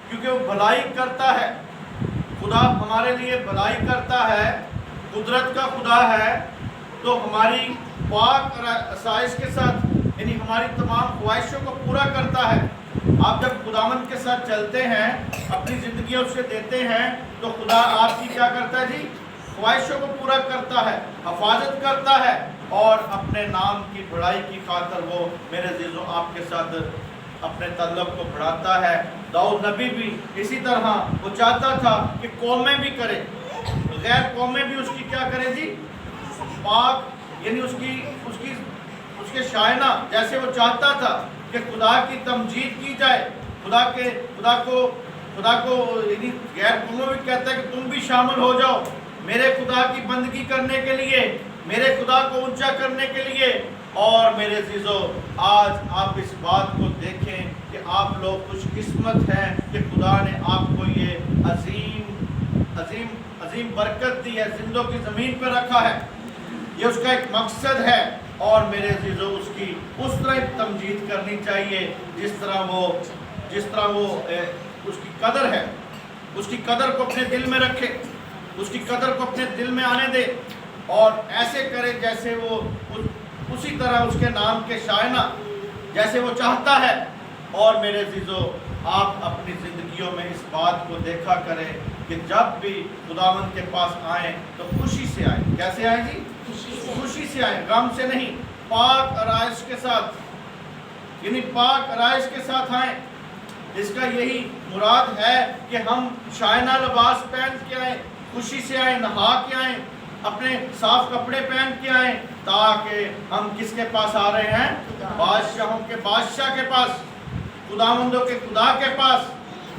کیونکہ وہ بھلائی کرتا ہے. خدا ہمارے لیے بھلائی کرتا ہے، قدرت کا خدا ہے، تو ہماری پاک آسائش کے ساتھ یعنی ہماری تمام خواہشوں کو پورا کرتا ہے. آپ جب خداوند کے ساتھ چلتے ہیں، اپنی زندگی اس سے دیتے ہیں، تو خدا آپ کی کیا کرتا ہے جی؟ خواہشوں کو پورا کرتا ہے، حفاظت کرتا ہے، اور اپنے نام کی بڑائی کی خاطر وہ میرے عزیزوں آپ کے ساتھ اپنے تعلق کو بڑھاتا ہے. داؤد نبی بھی اسی طرح وہ چاہتا تھا کہ قومیں بھی کریں، غیر قومیں بھی اس کی کیا کریں جی؟ پاک یعنی اس کے شائنہ، جیسے وہ چاہتا تھا کہ خدا کی تمجید کی جائے، خدا کو یعنی غیر قوموں بھی کہتا ہے کہ تم بھی شامل ہو جاؤ میرے خدا کی بندگی کرنے کے لیے، میرے خدا کو اونچا کرنے کے لیے. اور میرے عزیزو، آج آپ اس بات کو دیکھیں کہ آپ لوگ خوش قسمت ہیں کہ خدا نے آپ کو یہ عظیم برکت دی ہے، زندوں کی زمین پر رکھا ہے. یہ اس کا ایک مقصد ہے، اور میرے عزیزو اس کی اس طرح تمجید کرنی چاہیے جس طرح وہ اس کی قدر ہے. اس کی قدر کو اپنے دل میں رکھے، اس کی قدر کو اپنے دل میں آنے دے، اور ایسے کرے جیسے وہ اسی طرح اس کے نام کے شائنہ جیسے وہ چاہتا ہے. اور میرے عزیزو، آپ اپنی زندگیوں میں اس بات کو دیکھا کریں کہ جب بھی خداوند کے پاس آئیں تو خوشی سے آئیں. کیسے آئیں جی؟ خوشی سے آئیں، غم سے نہیں. پاک آرائش کے ساتھ، یعنی پاک آرائش کے ساتھ آئیں. اس کا یہی مراد ہے کہ ہم شائنہ لباس پہن کے آئیں، خوشی سے آئیں، نہا کے آئیں، اپنے صاف کپڑے پہن کے آئیں، تاکہ ہم کس کے پاس آ رہے ہیں؟ بادشاہوں کے بادشاہ کے پاس، خداوندوں کے خدا کے پاس.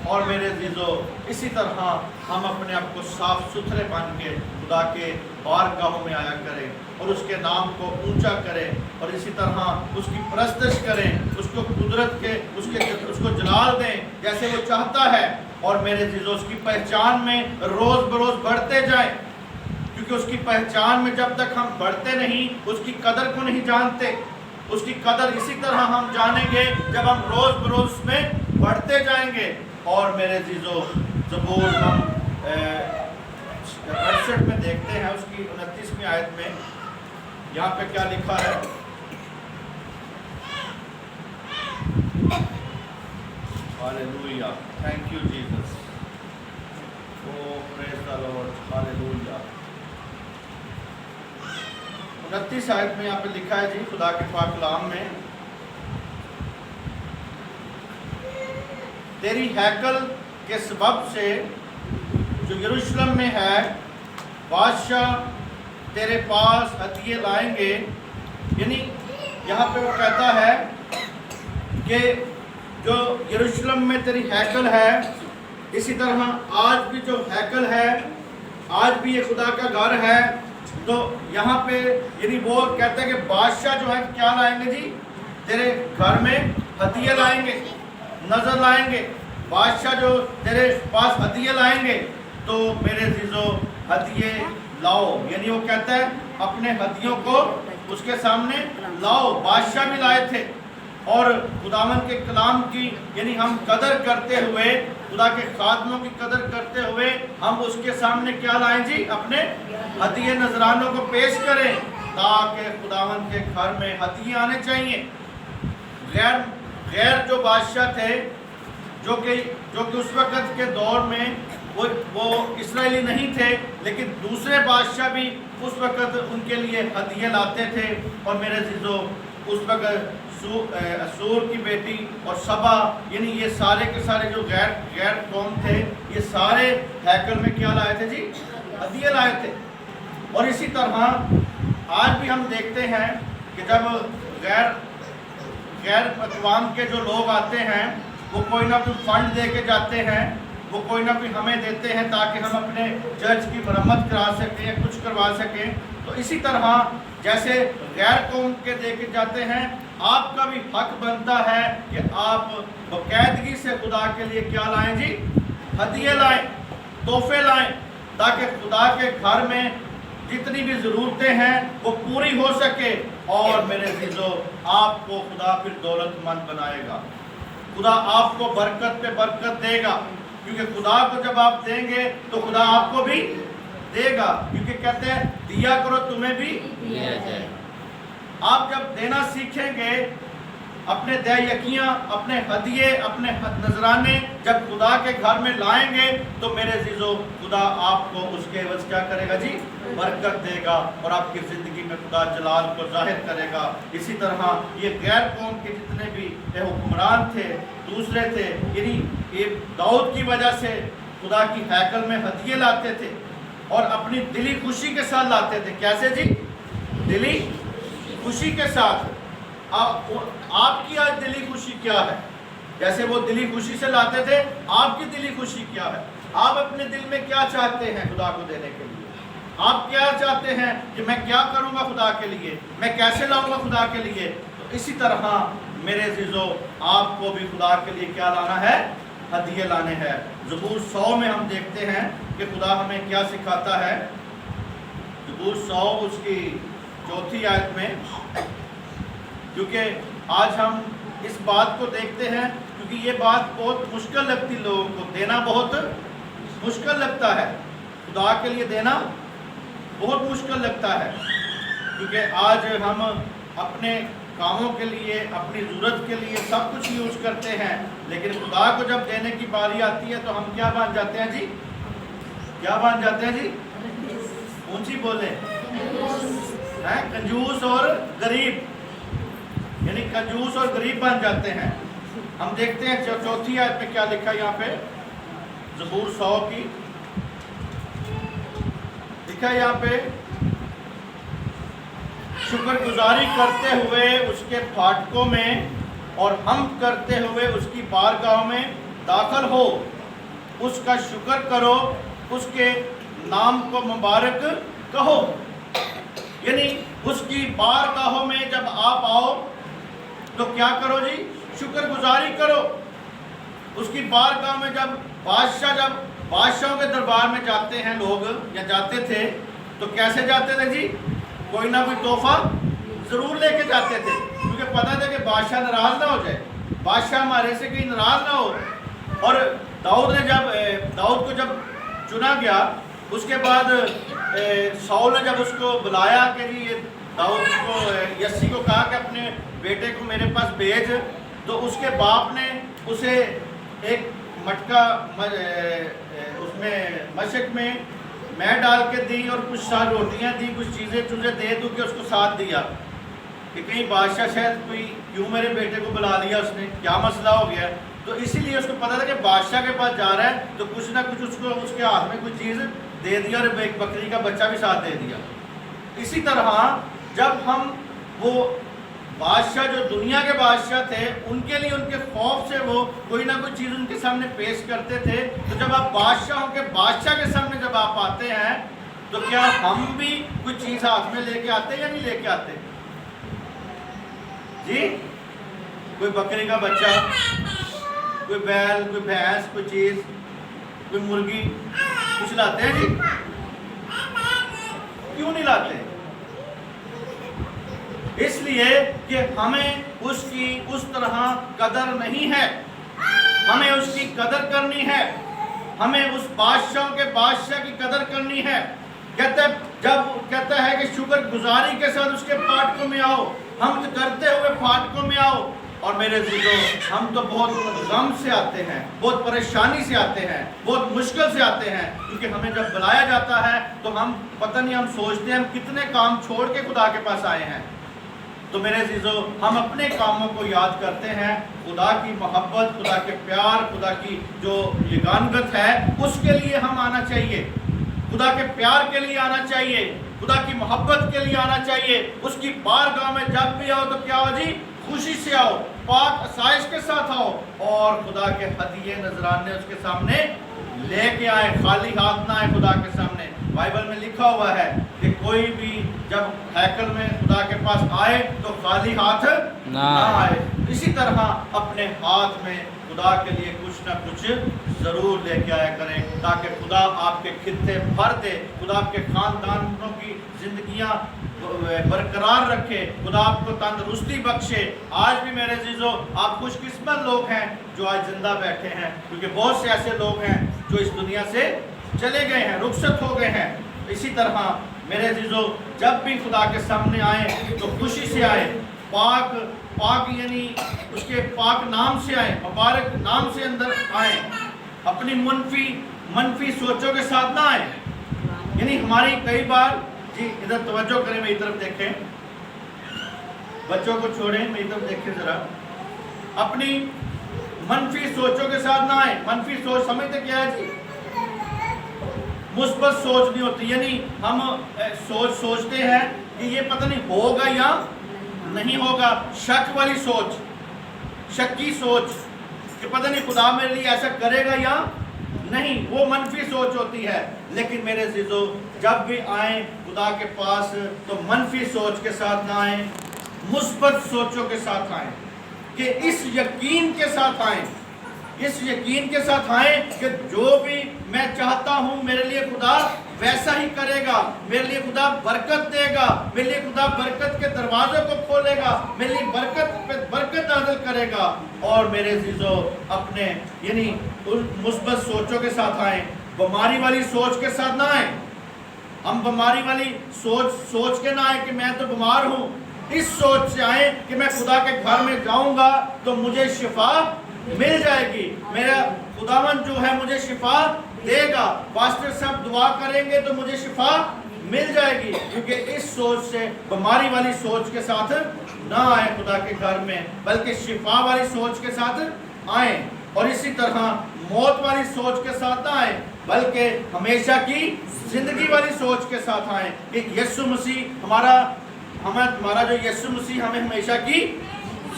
اور میرے عزیزو، اسی طرح ہم اپنے آپ کو صاف ستھرے بن کے خدا کے بارگاہوں میں آیا کریں اور اس کے نام کو اونچا کریں، اور اسی طرح اس کی پرستش کریں، اس کو قدرت کے اس کو جلال دیں جیسے وہ چاہتا ہے. اور میرے عزیزو، اس کی پہچان میں روز بروز بڑھتے جائیں، کیونکہ اس کی پہچان میں جب تک ہم بڑھتے نہیں، اس کی قدر کو نہیں جانتے. اس کی قدر اسی طرح ہم جانیں گے جب ہم روز بروز اس میں بڑھتے جائیں گے. اور میرے عزیزو، زبور ہم 68 میں دیکھتے ہیں، اس کی 29ویں آیت میں یہاں پہ کیا لکھا ہے؟ Hallelujah, thank you Jesus, oh praise the Lord, hallelujah. 29 آیت میں یہاں پہ لکھا ہے جی خدا کے پاک کلام میں، تیری ہیکل کے سبب سے جو یروشلم میں ہے، بادشاہ تیرے پاس ہدیے لائیں گے. یعنی یہاں پہ وہ کہتا ہے کہ جو یروشلم میں تیری ہیکل ہے، اسی طرح آج بھی جو ہیکل ہے، آج بھی یہ خدا کا گھر ہے. تو یہاں پہ یعنی وہ کہتا ہے کہ بادشاہ جو ہے کیا لائیں گے جی؟ تیرے گھر میں ہدیے لائیں گے، نظر لائیں گے. بادشاہ جو تیرے پاس ہدیے لائیں گے، تو میرے عزیزو ہدیے لاؤ. یعنی وہ کہتا ہے اپنے ہدیوں کو اس کے سامنے لاؤ. بادشاہ بھی لائے تھے، اور خداوند کے کلام کی یعنی ہم قدر کرتے ہوئے، خدا کے خادموں کی قدر کرتے ہوئے ہم اس کے سامنے کیا لائیں جی؟ اپنے ہدیے نذرانوں کو پیش کریں، تاکہ خداوند کے گھر میں ہدیے آنے چاہیے. غیر جو بادشاہ تھے، جو کہ اس وقت کے دور میں وہ اسرائیلی نہیں تھے، لیکن دوسرے بادشاہ بھی اس وقت ان کے لیے ہدیے لاتے تھے. اور میرے عزیزو، اس وقت اسور کی بیٹی اور سبا، یعنی یہ سارے کے سارے جو غیر قوم تھے، یہ سارے ہیکل میں کیا لائے تھے جی؟ ہدیے لائے تھے. اور اسی طرح آج بھی ہم دیکھتے ہیں کہ جب غیر اقوام کے جو لوگ آتے ہیں، وہ کوئی نہ کوئی فنڈ دے کے جاتے ہیں، وہ کوئی نہ کوئی ہمیں دیتے ہیں تاکہ ہم اپنے چرچ کی مرمت کرا سکیں یا کچھ کروا سکیں. تو اسی طرح جیسے غیر قوم کے دے کے جاتے ہیں، آپ کا بھی حق بنتا ہے کہ آپ باقاعدگی سے خدا کے لیے کیا لائیں جی؟ ہدیے لائیں، تحفے لائیں، تاکہ خدا کے گھر میں جتنی بھی ضرورتیں ہیں وہ پوری ہو سکے. اور میرے عزیزو، آپ کو خدا پھر دولت مند بنائے گا، خدا آپ کو برکت پہ برکت دے گا. کیونکہ خدا کو جب آپ دیں گے تو خدا آپ کو بھی دے گا، کیونکہ کہتے ہیں دیا کرو تمہیں بھی دیا جائے۔ آپ جب دینا سیکھیں گے، اپنے دے یقیاں، اپنے ہدیے، اپنے نذرانے جب خدا کے گھر میں لائیں گے تو میرے عزیزو خدا آپ کو اس کے عوض کیا کرے گا جی؟ برکت دے گا، اور آپ کی زندگی میں خدا جلال کو ظاہر کرے گا۔ اسی طرح یہ غیر قوم کے جتنے بھی حکمران تھے، دوسرے تھے، یعنی یہ داؤد کی وجہ سے خدا کی ہیکل میں ہدیے لاتے تھے اور اپنی دلی خوشی کے ساتھ لاتے تھے۔ کیسے جی؟ دلی خوشی کے ساتھ۔ آپ کی آج دلی خوشی کیا ہے؟ جیسے وہ دلی خوشی سے لاتے تھے، آپ کی دلی خوشی کیا ہے؟ آپ اپنے دل میں کیا چاہتے ہیں خدا کو دینے کے لیے؟ آپ کیا چاہتے ہیں کہ میں کیا کروں گا خدا کے لیے، میں کیسے لاؤں گا خدا کے لیے؟ تو اسی طرح میرے عزیزو آپ کو بھی خدا کے لیے کیا لانا ہے؟ ہدیے لانے ہیں۔ زبور 100 میں ہم دیکھتے ہیں کہ خدا ہمیں کیا سکھاتا ہے۔ زبور 100 اس کی 4 آیت میں، کیونکہ آج ہم اس بات کو دیکھتے ہیں، کیونکہ یہ بات بہت مشکل لگتی لوگوں کو، دینا بہت مشکل لگتا ہے، خدا کے لیے دینا بہت مشکل لگتا ہے، کیونکہ آج ہم اپنے کاموں کے لیے، اپنی ضرورت کے لیے سب کچھ یوز کرتے ہیں، لیکن خدا کو جب دینے کی باری آتی ہے تو ہم کیا بن جاتے ہیں جی؟ کیا بن جاتے ہیں جی؟ اونچی بولیں، کنجوس اور غریب، یعنی کنجوس اور غریب بن جاتے ہیں۔ ہم دیکھتے ہیں 4 آیت میں کیا لکھا ہے یہاں پہ، زبور 100 کی لکھا ہے یہاں پہ، شکر گزاری کرتے ہوئے اس کے پھاٹکوں میں اور حمد کرتے ہوئے اس کی بارگاہوں میں داخل ہو، اس کا شکر کرو، اس کے نام کو مبارک کہو۔ یعنی اس کی بارگاہوں میں جب آپ آؤ تو کیا کرو جی؟ شکر گزاری کرو۔ اس کی بارگاہ میں جب بادشاہوں کے دربار میں جاتے ہیں لوگ یا جاتے تھے تو کیسے جاتے تھے جی؟ کوئی نہ کوئی تحفہ ضرور لے کے جاتے تھے، کیونکہ پتہ تھا کہ بادشاہ ناراض نہ ہو جائے، بادشاہ ہمارے سے کہیں ناراض نہ ہو۔ اور داؤد کو جب چنا گیا، اس کے بعد ساؤل نے جب اس کو بلایا کہ یہ داؤد کو، یسی کو کہا کہ اپنے بیٹے کو میرے پاس بھیج، تو اس کے باپ نے اسے ایک مٹکا اس میں مشک میں ڈال کے دی اور کچھ سال روٹیاں دی، کچھ چیزیں دے دو کہ اس کو ساتھ دیا کہ کہیں بادشاہ شاید کوئی کیوں میرے بیٹے کو بلا لیا، اس نے کیا مسئلہ ہو گیا۔ تو اسی لیے اس کو پتا تھا کہ بادشاہ کے پاس جا رہا ہے تو کچھ نہ کچھ اس کے ہاتھ میں کوئی چیز دے دیا، اور ایک بکری کا بچہ بھی ساتھ دے دیا۔ اسی طرح جب ہم وہ بادشاہ جو دنیا کے بادشاہ تھے، ان کے لیے ان کے خوف سے وہ کوئی نہ کوئی چیز ان کے سامنے پیش کرتے تھے، تو جب آپ بادشاہوں کے بادشاہ کے سامنے جب آپ آتے ہیں تو کیا ہم بھی کوئی چیز ہاتھ میں لے کے آتے یا نہیں لے کے آتے جی؟ کوئی بکری کا بچہ، کوئی بیل، کوئی بھینس، کوئی چیز، کوئی مرغی، کچھ لاتے ہیں جی؟ کیوں نہیں لاتے؟ اس لیے کہ ہمیں اس کی اس طرح قدر نہیں ہے، ہمیں اس کی قدر کرنی ہے، ہمیں اس بادشاہ کے بادشاہ کی قدر کرنی ہے۔ کہتا ہے کہ شکر گزاری کے ساتھ اس کے پھاٹکوں میں آؤ، حمد کرتے ہوئے پھاٹکوں میں آؤ۔ اور میرے عزیزو، ہم تو بہت غم سے آتے ہیں، بہت پریشانی سے آتے ہیں، بہت مشکل سے آتے ہیں، کیونکہ ہمیں جب بلایا جاتا ہے تو ہم پتہ نہیں، ہم سوچتے ہیں ہم کتنے کام چھوڑ کے خدا کے پاس آئے ہیں۔ تو میرے عزیزو، ہم اپنے کاموں کو یاد کرتے ہیں، خدا کی محبت، خدا کے پیار، خدا کی جو یگانگت ہے، اس کے لیے ہم آنا چاہیے، خدا کے پیار کے لیے آنا چاہیے، خدا کی محبت کے لیے آنا چاہیے۔ اس کی بارگاہ میں جب بھی آؤ تو کیا ہو جی؟ خوشی سے آؤ، پاک آسائش کے ساتھ آؤ، اور خدا کے ہدیے نذرانے اس کے سامنے لے کے آئے، خالی ہاتھ نہ آئے خدا کے سامنے۔ بائبل میں لکھا ہوا ہے کہ کوئی بھی جب ہیکل میں خدا کے پاس آئے تو خالی ہاتھ نہ آئے۔ اسی طرح اپنے ہاتھ میں خدا کے لیے کچھ نہ کچھ ضرور لے کے آیا کریں، تاکہ خدا آپ کے خطے بھر دے، خدا آپ کے خاندانوں کی زندگیاں बरकरार रखे, खुदा आपको तंदुरुस्ती बख्शे। आज भी मेरे अजीजों आप खुशकिस्मत लोग हैं जो आज जिंदा बैठे हैं, क्योंकि बहुत से ऐसे लोग हैं जो इस दुनिया से चले गए हैं, रुखसत हो गए हैं। इसी तरह मेरे अजीजों जब भी खुदा के सामने आए तो खुशी से आए, पाक पाक यानी उसके पाक नाम से आए, मुबारक नाम से अंदर आए, अपनी मनफी सोचों के साथ ना आए। यानी हमारी कई बार जी, इधर तवज्जो करें, मेरी तरफ देखें, बच्चों को छोड़ें, मेरी तरफ देखें जरा। अपनी मनफी सोचों के साथ ना आए। मनफी सोच समझते क्या है जी? मुस्बत सोच नहीं होती, यानी हम सोचते हैं कि ये पता नहीं होगा या नहीं होगा। शक वाली सोच, शक्की सोच कि पता नहीं खुदा मेरे लिए ऐसा करेगा या नहीं, वो मनफी सोच होती है। लेकिन मेरे अजीजों जब भी आए खुदा के पास तो मनफी सोच के साथ ना आए, मुस्बत सोचों के साथ आए, कि इस यकीन के साथ आए, इस यकीन के साथ आए कि जो भी मैं चाहता हूं मेरे लिए खुदा वैसा ही करेगा, मेरे लिए खुदा बरकत देगा, मेरे लिए खुदा बरकत के दरवाजे को खोलेगा, मेरे लिए बरकत पे बरकत नाज़िल करेगा। और मेरे अजीजों अपने यानी उन मुस्बत सोचों के साथ आए, बीमारी वाली सोच के साथ ना आए। हम बीमारी वाली सोच के ना आए कि मैं तो बीमार हूँ, इस सोच से आए कि मैं खुदा के घर में जाऊंगा तो मुझे शिफा मिल जाएगी, मेरा खुदावंद जो है मुझे शिफा देगा, पास्टर साहब दुआ करेंगे तो मुझे शिफा मिल जाएगी। क्योंकि इस सोच से, बीमारी वाली सोच के साथ ना आए खुदा के घर में, बल्कि शिफा वाली सोच के साथ आए। और इसी तरह मौत वाली सोच के साथ ना आए, बल्कि हमेशा की जिंदगी वाली सोच के साथ आए कि यीशु मसीह हमारा जो यीशु मसीह हमें हमेशा की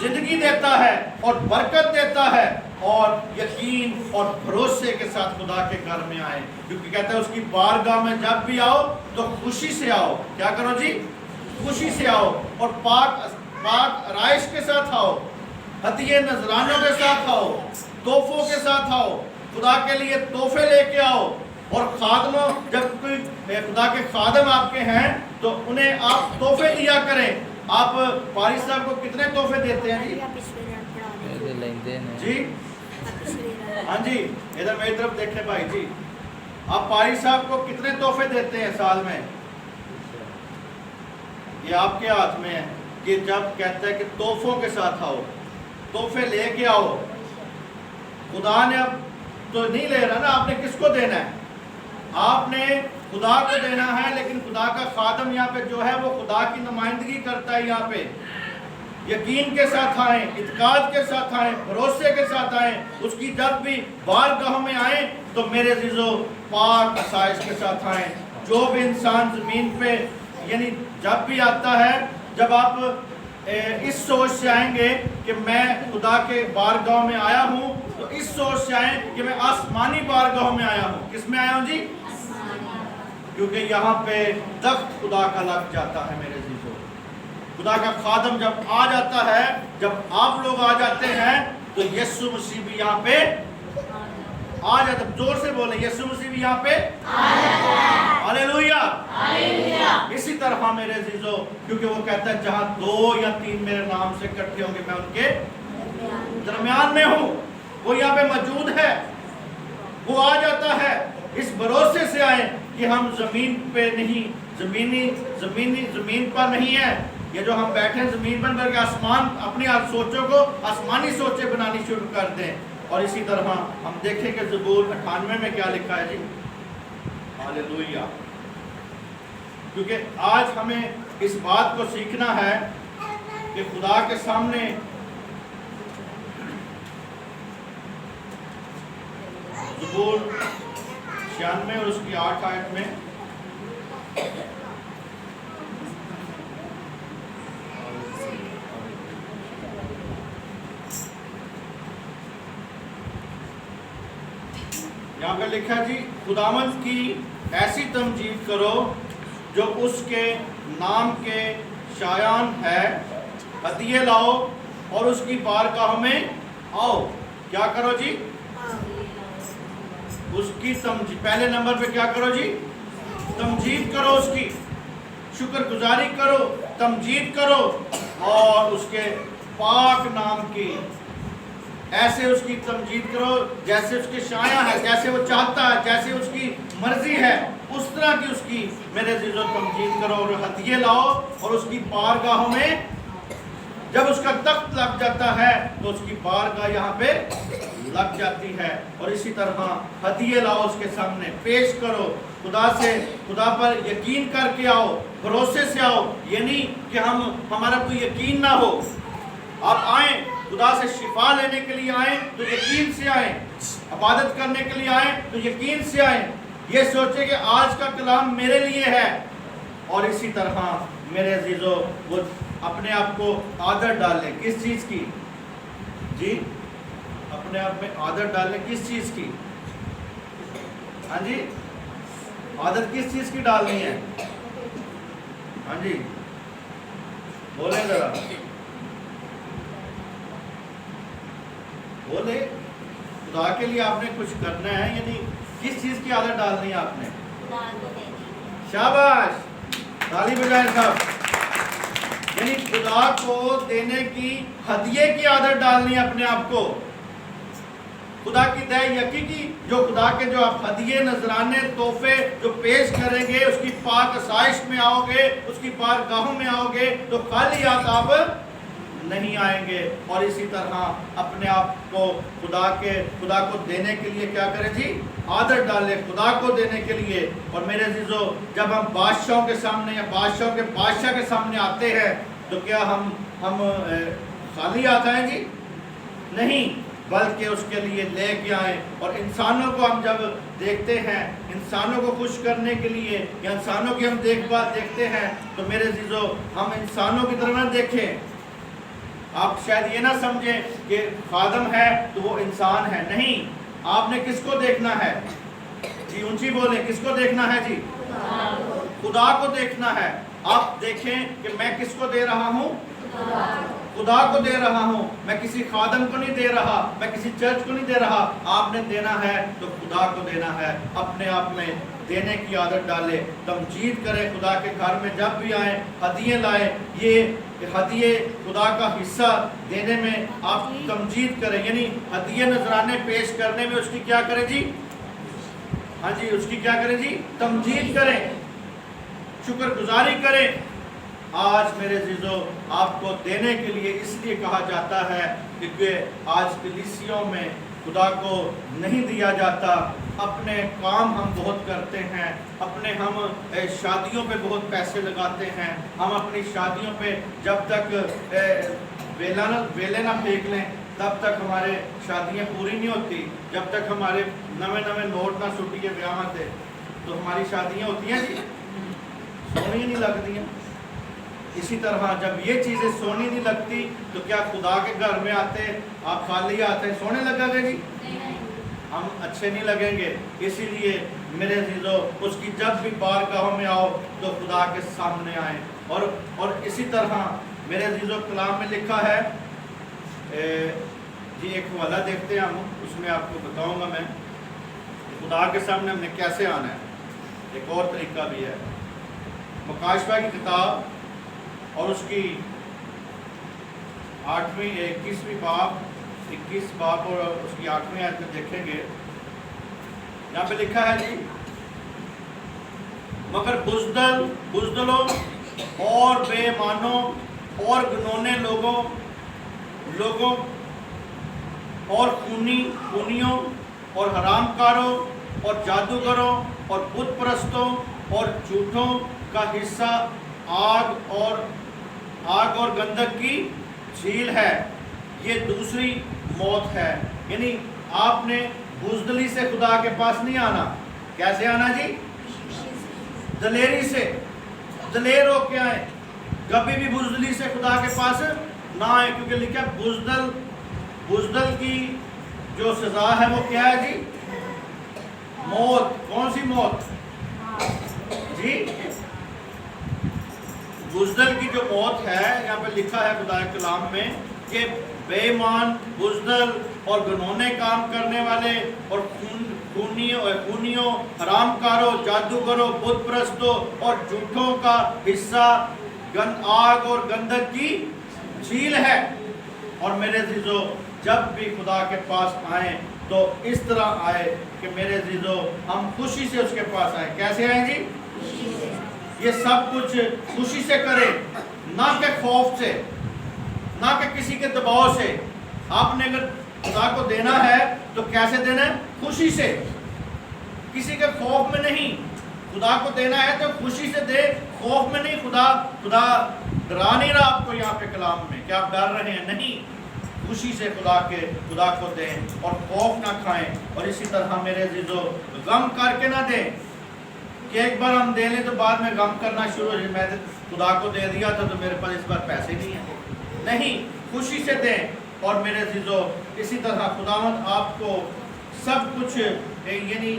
जिंदगी देता है और बरकत देता है, और यकीन और भरोसे के साथ खुदा के घर में आए। क्योंकि कहते हैं उसकी बारगाह में जब भी आओ तो खुशी से आओ। क्या करो जी? खुशी से आओ, और पाक राइश के साथ आओ, हदिये नजरानों के साथ आओ, तोहफों के साथ आओ, खुदा के लिए तोहफे लेके आओ। और खादमों, जब कोई खुदा के खादम आपके हैं तो उन्हें आप तोहफे दिया करें। आप पारी साहब को कितने तोहफे देते हैं जी? हाँ जी, इधर मेरी तरफ देखें भाई जी, आप पारी साहब को कितने तोहफे देते हैं साल में? ये आपके हाथ में है कि जब कहते हैं कि तोहफों के साथ आओ, तोहफे लेके आओ। खुदा ने अब तो नहीं ले रहा ना, आपने किसको देना है? आपने खुदा को देना है। लेकिन खुदा का खादम यहाँ पे जो है वो खुदा की नुमाइंदगी करता है। यहाँ पे यकीन के साथ आए, इत्काद के साथ आए, भरोसे के साथ आए, उसकी जब भी बारगाह में आए तो मेरे अजीजों पाक आसाइश के साथ आए। जो भी इंसान ज़मीन पे यानी जब भी आता है, जब आप इस सोच से आएंगे कि मैं खुदा के बारगाह में आया हूँ, तो इस सोच से आए कि मैं आसमानी बारगाह में आया हूँ। किस में आया हूँ जी? क्योंकि यहाँ पे तख्त खुदा का लग जाता है मेरे अजीजों। खुदा का खादम जब आ जाता है, जब आप लोग आ जाते हैं, तो यीशु मसीह भी यहाँ पे आ जाता है। जोर से बोले, यीशु मसीह भी यहाँ पे आ जाता है। हालेलुया। इसी तरह मेरे अजीजों, क्योंकि वो कहता है जहाँ 2 या 3 मेरे नाम से इकट्ठे होंगे मैं उनके दरमियान में हूँ। वो यहाँ पे मौजूद है, वो आ जाता है। इस भरोसे से आए कि हम जमीन पे नहीं, जमीन पर नहीं है। ये जो हम बैठे हैं जमीन पर, बल्कि आसमान, अपनी सोचों को आसमानी सोचें बनानी शुरू कर दें। और इसी तरह हम देखें कि ज़बूर 98 में क्या लिखा है जी? हालेलुया। क्योंकि आज हमें इस बात को सीखना है कि खुदा के सामने ज़बूर 96 और उसकी 8 आयत में यहाँ पे लिखा जी, खुदावंद की ऐसी तमजीद करो जो उसके नाम के शायान है, हदिये लाओ और उसकी बारगाह में आओ। क्या करो जी? उसकी तमजीद। पहले नंबर पे क्या करो जी? तमजीद करो उसकी, शुक्र गुजारी करो, तमजीद करो और उसके पाक नाम की ऐसे उसकी तमजीद करो जैसे उसके शाया है, जैसे वो चाहता है, जैसे उसकी मर्जी है, उस तरह की उसकी मेरे अज़ीज़ों तमजीद करो और हदिये लाओ। और उसकी बारगाहों में जब उसका तख्त लग जाता है तो उसकी बारगाह यहाँ पे लग जाती है। और इसी तरह हदिये लाओ, उसके सामने पेश करो, खुदा पर यकीन करके आओ, भरोसे से आओ। ये नहीं कि हमारा कोई यकीन ना हो। आप आए खुदा से शिफा लेने के लिए आए तो यकीन से आए, इबादत करने के लिए आए तो यकीन से आए। ये सोचे कि आज का कलाम मेरे लिए है। और इसी तरह मेरे अजीजों वो अपने आप को आदत डालें किस चीज़ की जी, अपने आप में आदत डालें किस चीज़ की, हाँ जी, आदत किस चीज़ की डालनी है, हाँ जी बोले जरा बोले। खुदा के लिए आपने कुछ करना है, यानी किस चीज़ की आदत डालनी है आपने, शाबाश, ताली बजाएं सब। यानी खुदा को देने की, हदिये की आदत डालनी है अपने आप को। खुदा की दया यकी की जो खुदा के जो आप हदिये, नजराने, तोहफे जो पेश करेंगे, उसकी पाक आसाइश में आओगे, उसकी बारगाहों में आओगे तो खाली हाथ आप नहीं आएंगे। और इसी तरह अपने आप को खुदा को देने के लिए क्या करें जी, आदत डालें खुदा को देने के लिए। और मेरे अजीजों जब हम बादशाहों के सामने या बादशाहों के बादशाह के सामने आते हैं तो क्या हम खाली हाथ आए जी, नहीं, बल्कि उसके लिए लेके आए। और इंसानों को हम जब देखते हैं, इंसानों को खुश करने के लिए या इंसानों की हम देखभाल देखते हैं तो मेरे अजीजों हम इंसानों की तरह न देखें। आप शायद ये ना समझें कि खादम है तो वो इंसान है, नहीं, आपने किसको देखना है जी, ऊंची बोले, किसको देखना है जी, खुदा को देखना है। आप देखें कि मैं किसको दे रहा हूँ, खुदा को दे रहा हूँ, मैं किसी खादम को नहीं दे रहा, मैं किसी चर्च को नहीं दे रहा। आपने देना है तो खुदा को देना है। अपने आप में देने की आदत डाले, तमजीद करें, खुदा के घर में जब भी आए हदिये लाए। ये हदिये खुदा का हिस्सा देने में आप तमजीद करें, यानी हदिये नजराने पेश करने में उसकी क्या करें जी, हाँ जी, उसकी क्या करें जी, तमजीद करें, शुक्रगुजारी करें। आज मेरे अज़ीज़ों आपको देने के लिए इसलिए कहा जाता है क्योंकि आज कलीसियों में खुदा को नहीं दिया जाता। अपने काम हम बहुत करते हैं, अपने हम शादियों पे बहुत पैसे लगाते हैं। हम अपनी शादियों पे जब तक वेले ना फेंक लें तब तक हमारे शादियां पूरी नहीं होती। जब तक हमारे नवे नवे नोट ना सुटिए ब्याह थे तो हमारी शादियां होती हैं जी, सोनी नहीं लगती हैं। इसी तरह जब ये चीज़ें सोनी नहीं लगती तो क्या खुदा के घर में आते आप खाली आते सोने लगेंगे जी, हम अच्छे नहीं लगेंगे। इसीलिए मेरे अज़ीज़ों उसकी जब भी बारगाहों में आओ तो खुदा के सामने आए। और इसी तरह मेरे अज़ीज़ों कलाम में लिखा है जी, एक हवाला देखते हैं हम, उसमें आपको बताऊंगा मैं खुदा के सामने हमने कैसे आना है। एक और तरीका भी है, मुकाशफा की किताब और उसकी 8वीं 21वीं बाब 21 बाब और उसकी 8वीं आयत में देखेंगे, यहाँ पे लिखा है जी, मगर बुज़दलों और बेईमानों और घिनौने लोगों और खूनियों और हरामकारों और जादूगरों और बुत परस्तों और झूठों का हिस्सा आग और गंधक की झील है। ये दूसरी मौत है। यानी आपने बुज़दली से खुदा के पास नहीं आना। कैसे आना जी? दलेरी से, दलेर हो के आए। कभी भी बुज़दली से खुदा के पास ना आए, क्योंकि लिखा बुज़दल की जो सजा है वो क्या है जी? मौत। कौन सी मौत जी? बुज़दल की जो मौत है, यहाँ पे लिखा है खुदा के कलाम में कि बेईमान, बुज़दल और घिनौने काम करने वाले और खूनियों, हरामकारों, जादूगरों, बुत परस्तों और झूठों का हिस्सा आग और गंधक की झील है। और मेरे अजीजों, जब भी खुदा के पास आए तो इस तरह आए कि मेरे अजीजों हम खुशी से उसके पास आए। कैसे आए जी? ये सब कुछ खुशी से करें, ना कि खौफ से, ना कि किसी के दबाव से। आपने अगर खुदा को देना है तो कैसे देना है? खुशी से, किसी के खौफ में नहीं। खुदा को देना है तो खुशी से दे, खौफ में नहीं। खुदा डरा नहीं रहा आपको यहाँ पे कलाम में कि आप डर रहे हैं, नहीं। खुशी से खुदा को दें और खौफ ना खाएं। और इसी तरह मेरे अजीजों, गम करके ना दें कि एक बार हम दे लें तो बाद में गम करना शुरू हो जाए, मैं खुदा को दे दिया था तो मेरे पास इस बार पैसे नहीं है। नहीं, खुशी से दें। और मेरे अजीजों, इसी तरह खुदावंद आपको सब कुछ यानी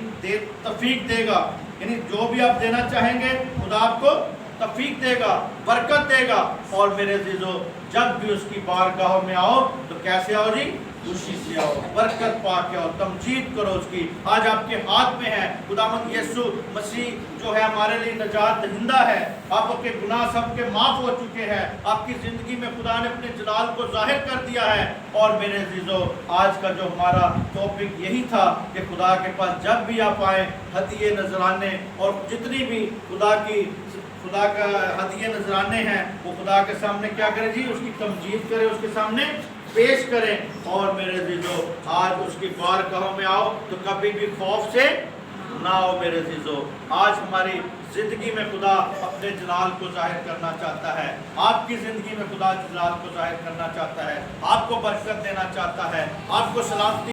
तौफीक देगा। यानी जो भी आप देना चाहेंगे खुदा आपको तौफीक देगा, बरकत देगा। और मेरे अजीजों, जब भी उसकी बारगाह में आओ तो कैसे आओ जी? खुशी से आओ, बरकत पा के आओ, तमजीद करो उसकी। आज आपके हाथ में है। खुदावंद यीशु मसीह जो है हमारे लिए नजात दहिंदा है। आपके गुनाह सब के माफ़ हो चुके हैं। आपकी ज़िंदगी में खुदा ने अपने जलाल को जाहिर कर दिया है। और मेरे अजीजों, आज का जो हमारा टॉपिक यही था कि खुदा के पास जब भी आप आए, हदिये नजराने और जितनी भी खुदा का हदिये नजराने हैं वो खुदा के सामने क्या करें जी? उसकी तमजीद करें, उसके सामने पेश करें। और मेरे अजीजों, आज उसकी बारगाहों में आओ तो कभी भी खौफ से ना आओ। मेरे अजीजों, आज हमारी ज़िंदगी में खुदा अपने जलाल को जाहिर करना चाहता है। आपकी ज़िंदगी में खुदा जलाल को जाहिर करना चाहता है, आपको बरकत देना चाहता है, आपको सलामती